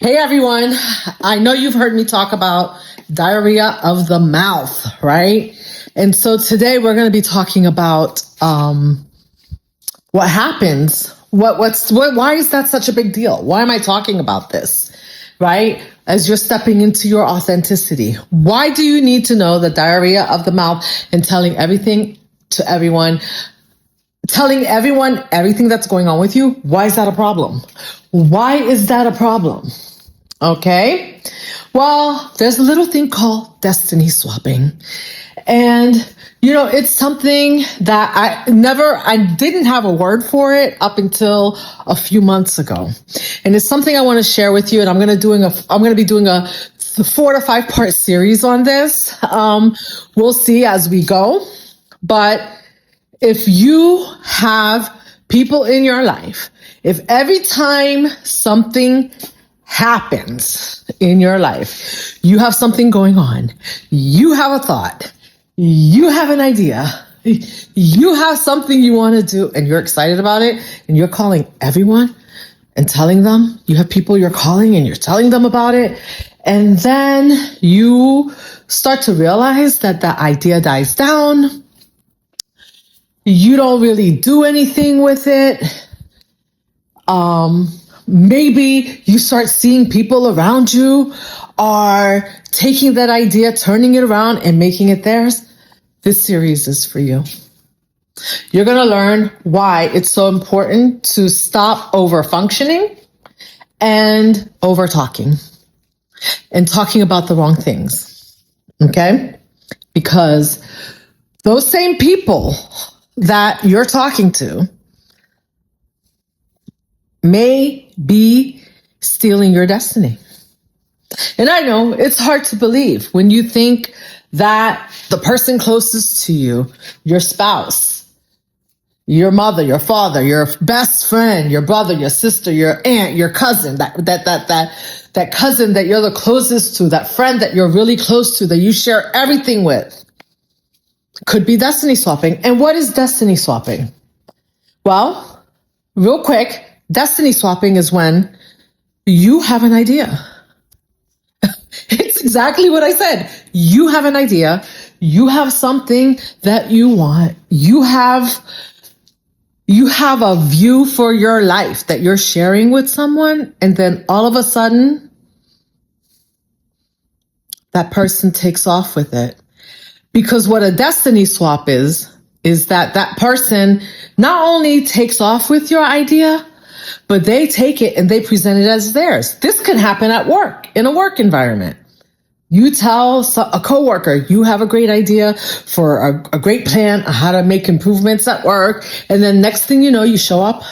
Hey everyone, I know you've heard me talk about diarrhea of the mouth, right? And so today we're going to be talking about what happens. Why is that such a big deal? Why am I talking about this, right? As you're stepping into your authenticity. Why do you need to know the diarrhea of the mouth and telling everything to everyone? Telling everyone everything that's going on with you? Why is that a problem? Why is that a problem? Okay. Well, there's a little thing called destiny swapping. And, it's something that I didn't have a word for it up until a few months ago. And it's something I want to share with you. And I'm going to be doing a 4 to 5 part series on this. We'll see as we go. But if you have people in your life, if every time something happens in your life, you have something going on, you have a thought, you have an idea, you have something you want to do and you're excited about it and you're calling everyone and telling them, you have people you're calling and you're telling them about it. And then you start to realize that the idea dies down. You don't really do anything with it. Maybe you start seeing people around you are taking that idea, turning it around and making it theirs. This series is for you. You're going to learn why it's so important to stop over functioning and over talking and talking about the wrong things. Okay? Because those same people that you're talking to may be stealing your destiny. And I know it's hard to believe when you think that the person closest to you, your spouse, your mother, your father, your best friend, your brother, your sister, your aunt, your cousin, that cousin that you're the closest to, that friend that you're really close to, that you share everything with, could be destiny swapping. And what is destiny swapping? Well, real quick, destiny swapping is when you have an idea. It's exactly what I said. You have an idea. You have something that you want. You have a view for your life that you're sharing with someone. And then all of a sudden, that person takes off with it. Because what a destiny swap is that person not only takes off with your idea, but they take it and they present it as theirs. This can happen at work, in a work environment. You tell a coworker, you have a great idea for a great plan on how to make improvements at work. And then next thing you know, you show up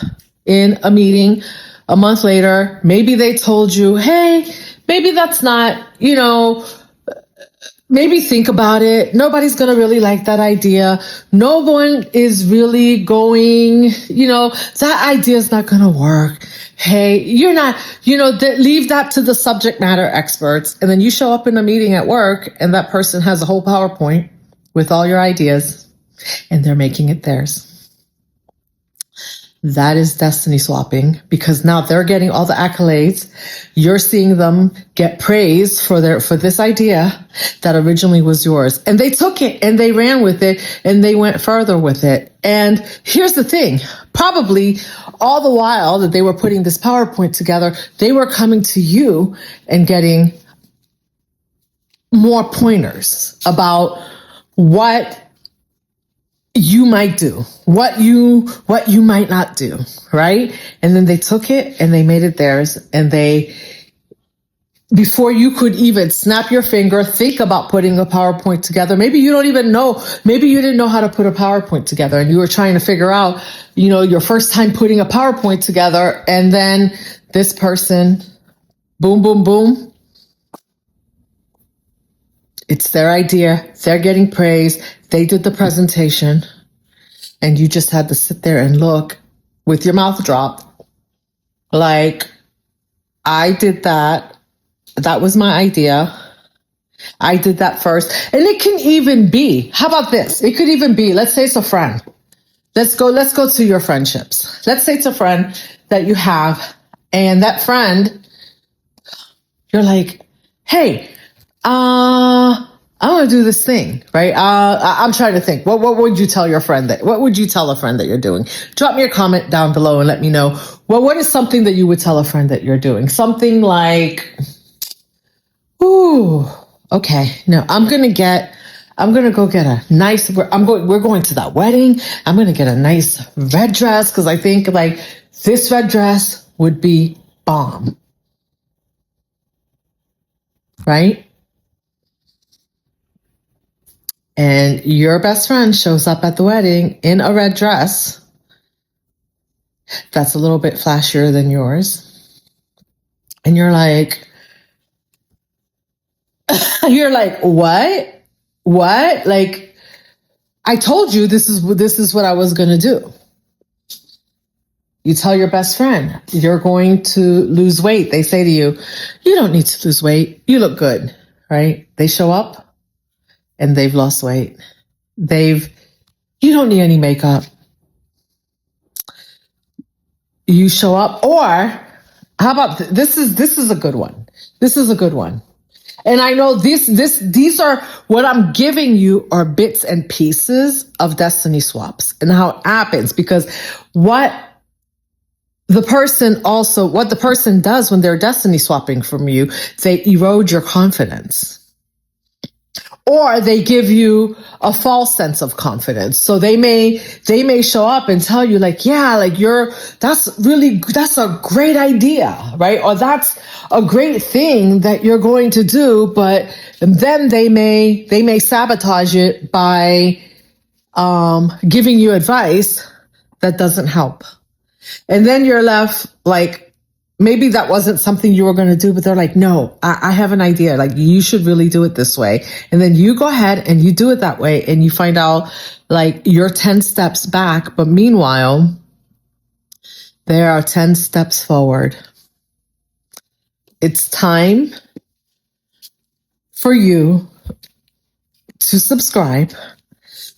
in a meeting a month later. Maybe they told you, hey, maybe that's not, maybe think about it. Nobody's going to really like that idea. No one is really going, that idea is not going to work. Hey, you're not, leave that to the subject matter experts. And then you show up in a meeting at work and that person has a whole PowerPoint with all your ideas and they're making it theirs. That is destiny swapping, because now they're getting all the accolades. You're seeing them get praise for this idea that originally was yours. And they took it and they ran with it and they went further with it. And here's the thing, probably all the while that they were putting this PowerPoint together, they were coming to you and getting more pointers about what you might do, what you might not do, right? And then they took it and they made it theirs. And before you could even snap your finger, think about putting a PowerPoint together. Maybe you don't even know, maybe you didn't know how to put a PowerPoint together and you were trying to figure out, your first time putting a PowerPoint together. And then this person, boom, boom, boom. It's their idea. They're getting praise. They did the presentation and you just had to sit there and look with your mouth dropped. Like, I did that. That was my idea. I did that first. And it can even be, how about this? It could even be, let's say it's a friend. Let's go to your friendships. Let's say it's a friend that you have and that friend You're like, hey, I want to do this thing, right? I'm trying to think. What would you tell your friend what would you tell a friend that you're doing? Drop me a comment down below and let me know. Well, what is something that you would tell a friend that you're doing? Something like, ooh, okay, no, I'm going to go get a nice, we're going to that wedding. I'm going to get a nice red dress because I think like this red dress would be bomb. Right? And your best friend shows up at the wedding in a red dress that's a little bit flashier than yours. And you're like, what? What? Like, I told you this is what I was going to do. You tell your best friend you're going to lose weight. They say to you, you don't need to lose weight. You look good, right? They show up and they've lost weight. You don't need any makeup. You show up, or how about this is a good one. This is a good one. And I know these are what I'm giving you are bits and pieces of destiny swaps and how it happens, because what the person does when they're destiny swapping from you, they erode your confidence. Or they give you a false sense of confidence. So they may show up and tell you like, yeah, like that's a great idea, right? Or that's a great thing that you're going to do. But then they may sabotage it by, giving you advice that doesn't help. And then you're left like, maybe that wasn't something you were going to do, but they're like, no, I have an idea. Like, you should really do it this way. And then you go ahead and you do it that way. And you find out like you're 10 steps back. But meanwhile, there are 10 steps forward. It's time for you to subscribe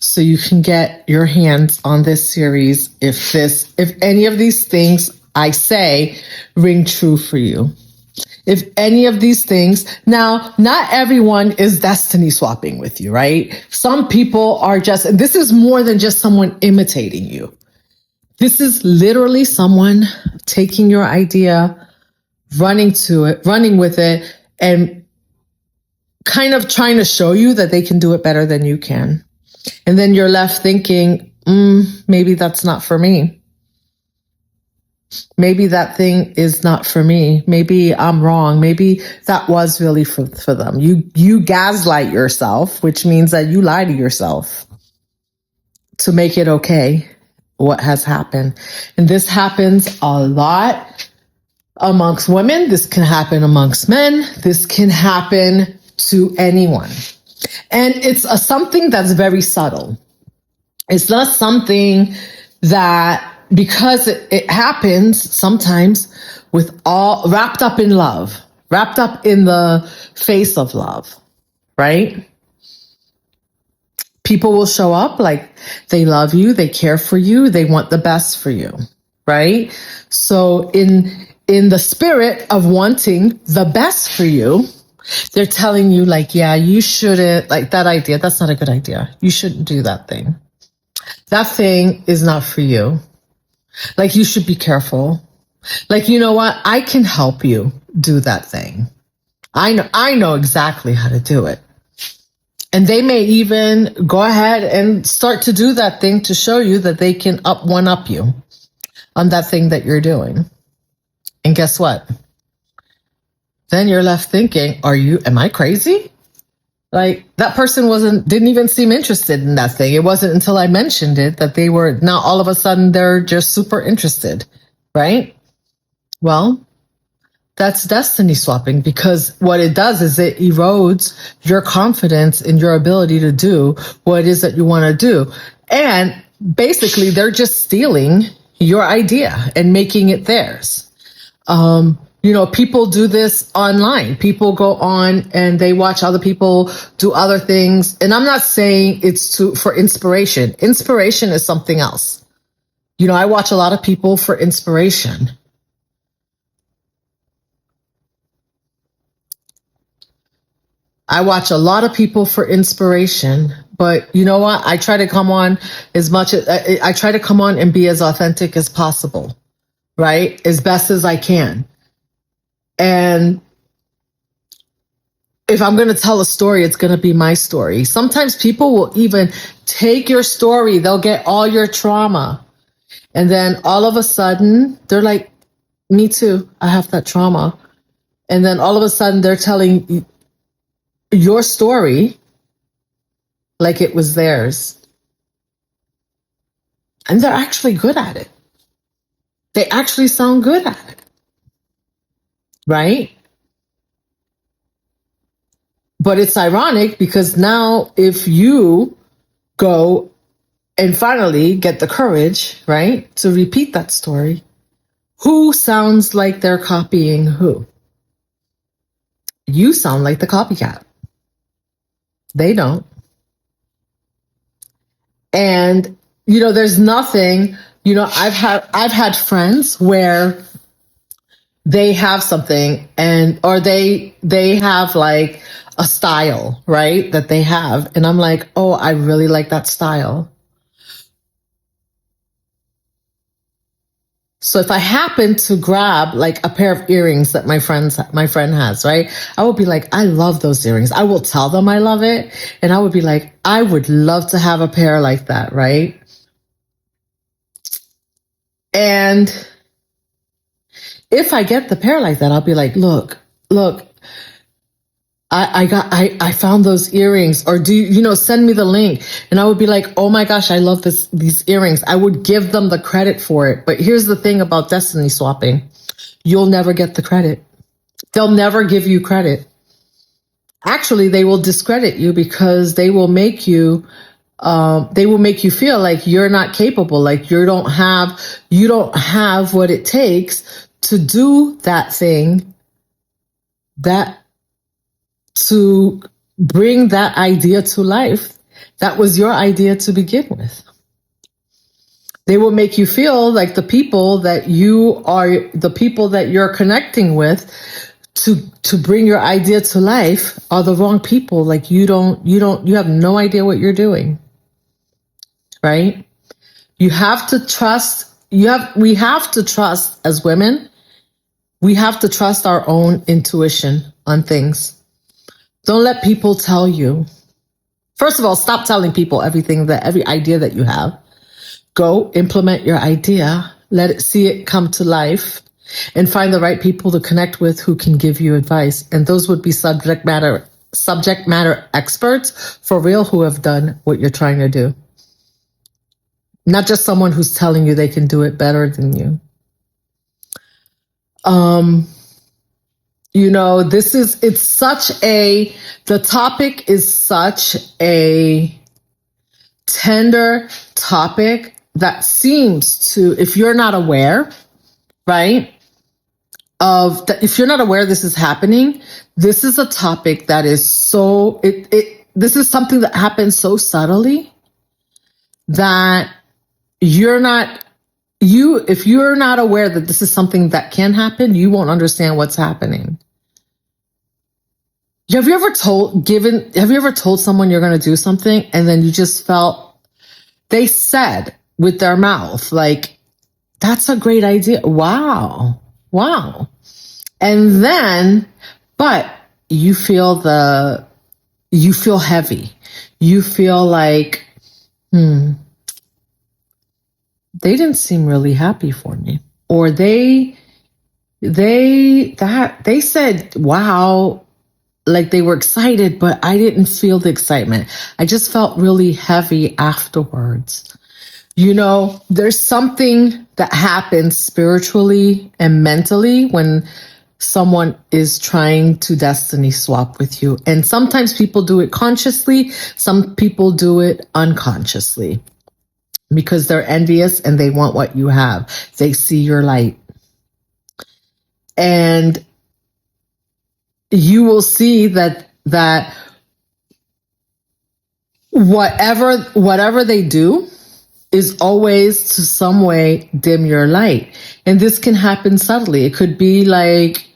so you can get your hands on this series if any of these things I say ring true for you. If any of these things, now, not everyone is destiny swapping with you, right? Some people are just, this is more than just someone imitating you. This is literally someone taking your idea, running with it, and kind of trying to show you that they can do it better than you can. And then you're left thinking, maybe that's not for me. Maybe that thing is not for me. Maybe I'm wrong. Maybe that was really for them. You gaslight yourself, which means that you lie to yourself to make it okay, what has happened. And this happens a lot amongst women. This can happen amongst men. This can happen to anyone. And it's something that's very subtle. It's not something that, because it happens sometimes with all wrapped up in love, wrapped up in the face of love, right? People will show up like they love you, they care for you, they want the best for you, right? So in the spirit of wanting the best for you, they're telling you like, yeah, you shouldn't, like that idea, that's not a good idea. You shouldn't do that thing. That thing is not for you. Like, you should be careful. Like, you know what? I can help you do that thing. I know exactly how to do it. And they may even go ahead and start to do that thing to show you that they can one up you on that thing that you're doing. And guess what? Then you're left thinking, am I crazy? Like, that person didn't even seem interested in that thing. It wasn't until I mentioned it that they were, now all of a sudden they're just super interested, right? Well, that's destiny swapping, because what it does is it erodes your confidence in your ability to do what it is that you want to do. And basically they're just stealing your idea and making it theirs. People do this online. People go on and they watch other people do other things. And I'm not saying it's for inspiration. Inspiration is something else. I watch a lot of people for inspiration. I watch a lot of people for inspiration, but you know what? I try to come on as much as I try to come on and be as authentic as possible, right? As best as I can. And if I'm going to tell a story, it's going to be my story. Sometimes people will even take your story, they'll get all your trauma. And then all of a sudden, they're like, me too, I have that trauma. And then all of a sudden, they're telling your story like it was theirs. And they're actually good at it. They actually sound good at it. Right? But it's ironic because now if you go and finally get the courage, right, to repeat that story, who sounds like they're copying who? You sound like the copycat. They don't. And, you know, there's nothing, you know, I've had friends where they have something or they have like a style, right, that they have. And I'm like, oh, I really like that style. So if I happen to grab like a pair of earrings that my friend has, right, I would be like, I love those earrings. I will tell them I love it. And I would be like, I would love to have a pair like that, right? And if I get the pair like that, I'll be like, look, I found those earrings, or send me the link. And I would be like, oh my gosh, I love these earrings. I would give them the credit for it. But here's the thing about destiny swapping. You'll never get the credit. They'll never give you credit. Actually, they will discredit you because they will make you feel like you're not capable, like you don't have what it takes to do that thing, to bring that idea to life. That was your idea to begin with. They will make you feel like the people that you're connecting with to bring your idea to life are the wrong people. Like you have no idea what you're doing. Right? We have to trust as women, we have to trust our own intuition on things. Don't let people tell you. First of all, stop telling people every idea that you have. Go implement your idea, see it come to life, and find the right people to connect with who can give you advice. And those would be subject matter experts for real who have done what you're trying to do. Not just someone who's telling you they can do it better than you. The topic is such a tender topic that seems to, if you're not aware, right, if you're not aware this is happening, this is a topic that is this is something that happens so subtly that if you're not aware that this is something that can happen, you won't understand what's happening. Have you ever told someone you're going to do something and then you just felt they said with their mouth, like, that's a great idea. Wow. And then, but you feel heavy. You feel like, they didn't seem really happy for me. Or they said, wow, like they were excited, but I didn't feel the excitement. I just felt really heavy afterwards. There's something that happens spiritually and mentally when someone is trying to destiny swap with you. And sometimes people do it consciously. Some people do it unconsciously because they're envious and they want what you have. They see your light. And you will see that whatever they do is always to some way dim your light. And this can happen subtly. It could be like,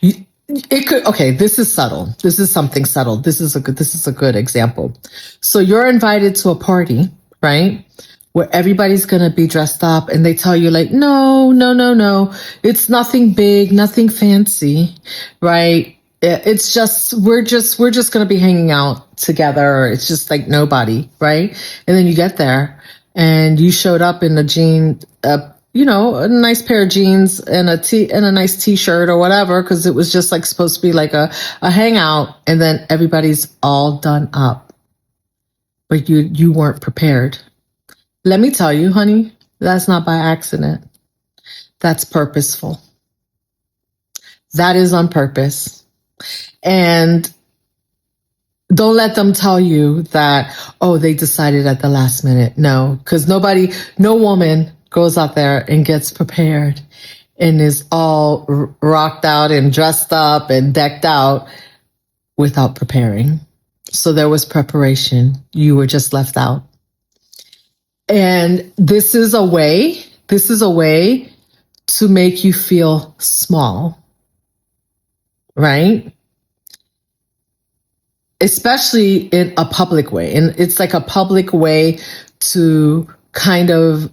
It could, okay, this is subtle. This is something subtle. This is a good example. So you're invited to a party, right? Where everybody's going to be dressed up and they tell you like, no, no, no, no. It's nothing big, nothing fancy, right? It's just, we're just going to be hanging out together. It's just like nobody, right? And then you get there and you showed up in a a nice pair of jeans and a nice t-shirt or whatever, because it was just like supposed to be like a hangout, and then everybody's all done up. But you weren't prepared. Let me tell you, honey, that's not by accident. That's purposeful. That is on purpose. And don't let them tell you that, oh, they decided at the last minute. No, because no woman goes out there and gets prepared and is all rocked out and dressed up and decked out without preparing. So there was preparation. You were just left out. And this is a way to make you feel small, right? Especially in a public way. And it's like a public way to kind of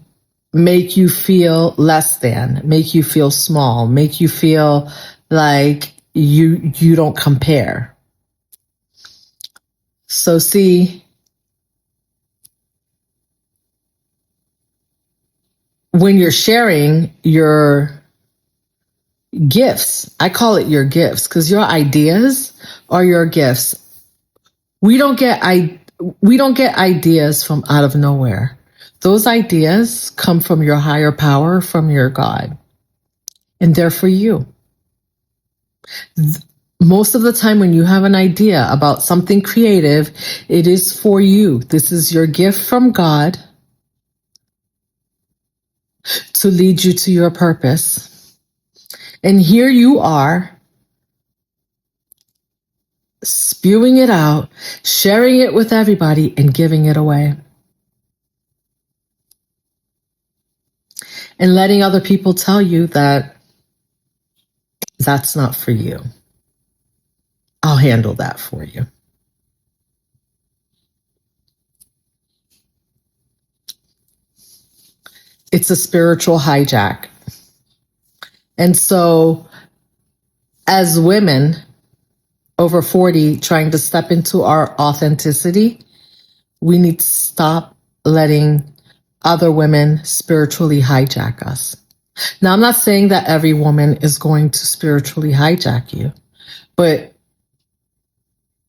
make you feel less than, make you feel small, make you feel like you don't compare. So see, when you're sharing your gifts, I call it your gifts because your ideas are your gifts. We don't get ideas from out of nowhere. Those ideas come from your higher power, from your God, and they're for you. Most of the time when you have an idea about something creative, it is for you. This is your gift from God to lead you to your purpose. And here you are, spewing it out, sharing it with everybody, and giving it away. And letting other people tell you that that's not for you. I'll handle that for you. It's a spiritual hijack. And so as women over 40 trying to step into our authenticity, we need to stop letting other women spiritually hijack us. Now, I'm not saying that every woman is going to spiritually hijack you, but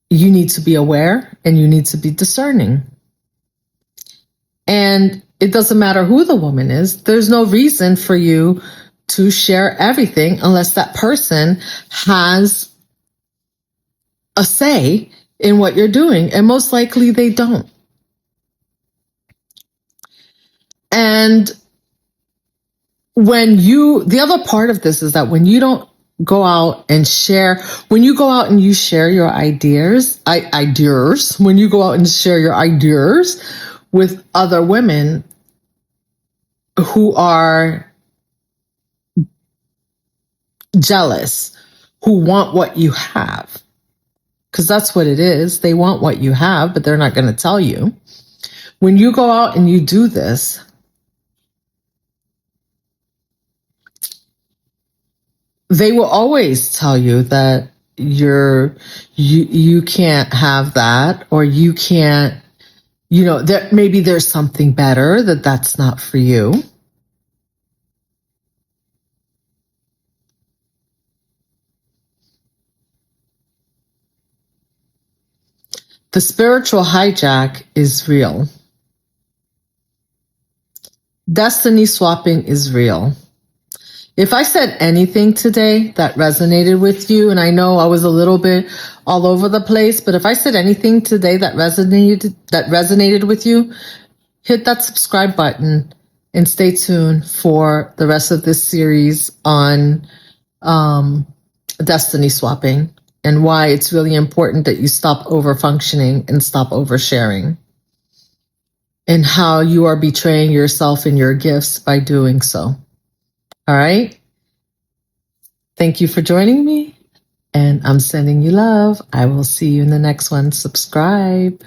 you need to be aware and you need to be discerning. And it doesn't matter who the woman is. There's no reason for you to share everything unless that person has a say in what you're doing. And most likely they don't. And the other part of this is that when you don't go out and share, when you go out and you share your when you go out and share your ideas with other women who are jealous, who want what you have, because that's what it is. They want what you have, but they're not going to tell you. When you go out and you do this, they will always tell you that you can't have that, or you can't, maybe there's something better, that's not for you. The spiritual hijack is real. Destiny swapping is real. If I said anything today that resonated with you, and I know I was a little bit all over the place, but if I said anything today that resonated with you, hit that subscribe button and stay tuned for the rest of this series on destiny swapping and why it's really important that you stop over-functioning and stop oversharing, and how you are betraying yourself and your gifts by doing so. All right. Thank you for joining me. And I'm sending you love. I will see you in the next one. Subscribe.